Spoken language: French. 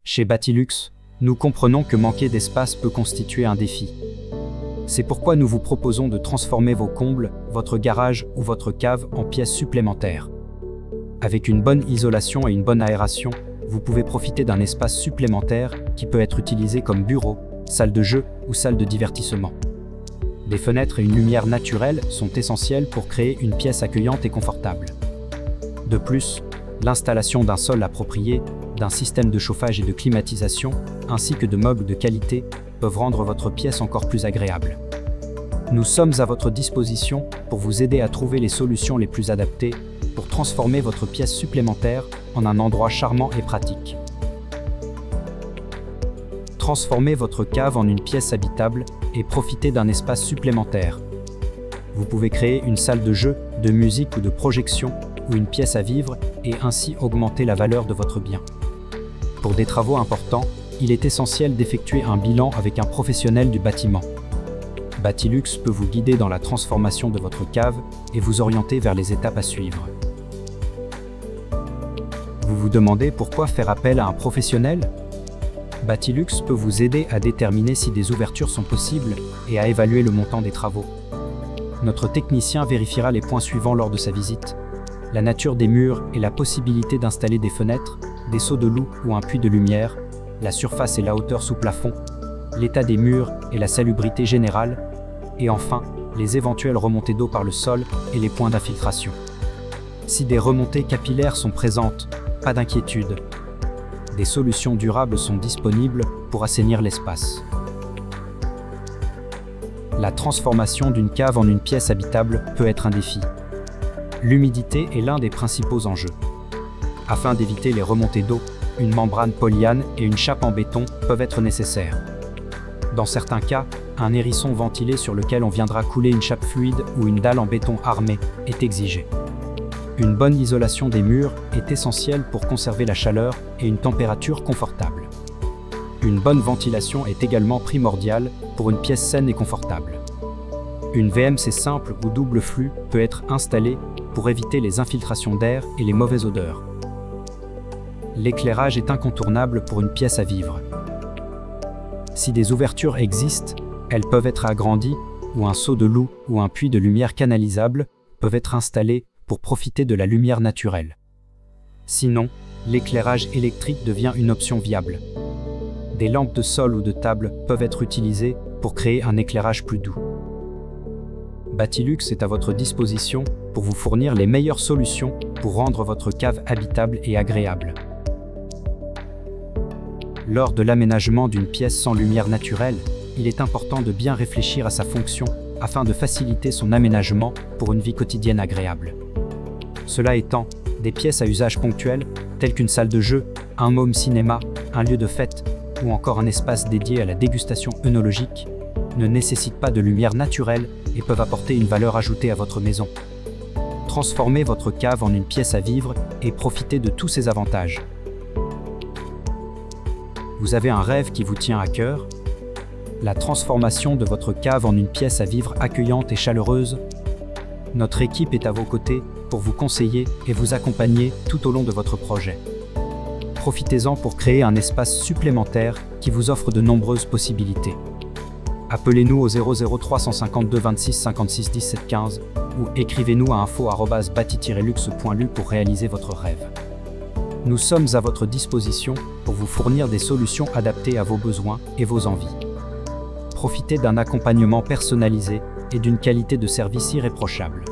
Chez Batilux, nous comprenons que manquer d'espace peut constituer un défi. C'est pourquoi nous vous proposons de transformer vos combles, votre garage ou votre cave en pièces supplémentaires. Avec une bonne isolation et une bonne aération, vous pouvez profiter d'un espace supplémentaire qui peut être utilisé comme bureau, salle de jeu ou salle de divertissement. Des fenêtres et une lumière naturelle sont essentielles pour créer une pièce accueillante et confortable. De plus, l'installation d'un sol approprié, d'un système de chauffage et de climatisation, ainsi que de meubles de qualité, peuvent rendre votre pièce encore plus agréable. Nous sommes à votre disposition pour vous aider à trouver les solutions les plus adaptées pour transformer votre pièce supplémentaire en un endroit charmant et pratique. Transformez votre cave en une pièce habitable et profitez d'un espace supplémentaire. Vous pouvez créer une salle de jeu, de musique ou de projection ou une pièce à vivre et ainsi augmenter la valeur de votre bien. Pour des travaux importants, il est essentiel d'effectuer un bilan avec un professionnel du bâtiment. Batilux peut vous guider dans la transformation de votre cave et vous orienter vers les étapes à suivre. Vous vous demandez pourquoi faire appel à un professionnel ? Batilux peut vous aider à déterminer si des ouvertures sont possibles et à évaluer le montant des travaux. Notre technicien vérifiera les points suivants lors de sa visite: la nature des murs et la possibilité d'installer des fenêtres, des seaux de loup ou un puits de lumière, la surface et la hauteur sous plafond, l'état des murs et la salubrité générale, et enfin, les éventuelles remontées d'eau par le sol et les points d'infiltration. Si des remontées capillaires sont présentes, pas d'inquiétude. Des solutions durables sont disponibles pour assainir l'espace. La transformation d'une cave en une pièce habitable peut être un défi. L'humidité est l'un des principaux enjeux. Afin d'éviter les remontées d'eau, une membrane polyane et une chape en béton peuvent être nécessaires. Dans certains cas, un hérisson ventilé sur lequel on viendra couler une chape fluide ou une dalle en béton armée est exigé. Une bonne isolation des murs est essentielle pour conserver la chaleur et une température confortable. Une bonne ventilation est également primordiale pour une pièce saine et confortable. Une VMC simple ou double flux peut être installée pour éviter les infiltrations d'air et les mauvaises odeurs. L'éclairage est incontournable pour une pièce à vivre. Si des ouvertures existent, elles peuvent être agrandies ou un seau de loup ou un puits de lumière canalisable peuvent être installés pour profiter de la lumière naturelle. Sinon, l'éclairage électrique devient une option viable. Des lampes de sol ou de table peuvent être utilisées pour créer un éclairage plus doux. Batilux est à votre disposition pour vous fournir les meilleures solutions pour rendre votre cave habitable et agréable. Lors de l'aménagement d'une pièce sans lumière naturelle, il est important de bien réfléchir à sa fonction afin de faciliter son aménagement pour une vie quotidienne agréable. Cela étant, des pièces à usage ponctuel, telles qu'une salle de jeu, un home cinéma, un lieu de fête ou encore un espace dédié à la dégustation œnologique, ne nécessitent pas de lumière naturelle et peuvent apporter une valeur ajoutée à votre maison. Transformez votre cave en une pièce à vivre et profitez de tous ses avantages. Vous avez un rêve qui vous tient à cœur? La transformation de votre cave en une pièce à vivre accueillante et chaleureuse? Notre équipe est à vos côtés pour vous conseiller et vous accompagner tout au long de votre projet. Profitez-en pour créer un espace supplémentaire qui vous offre de nombreuses possibilités. Appelez-nous au 00352 26 56 17 15 ou écrivez-nous à info@bati-luxe.lu pour réaliser votre rêve. Nous sommes à votre disposition pour vous fournir des solutions adaptées à vos besoins et vos envies. Profitez d'un accompagnement personnalisé et d'une qualité de service irréprochable.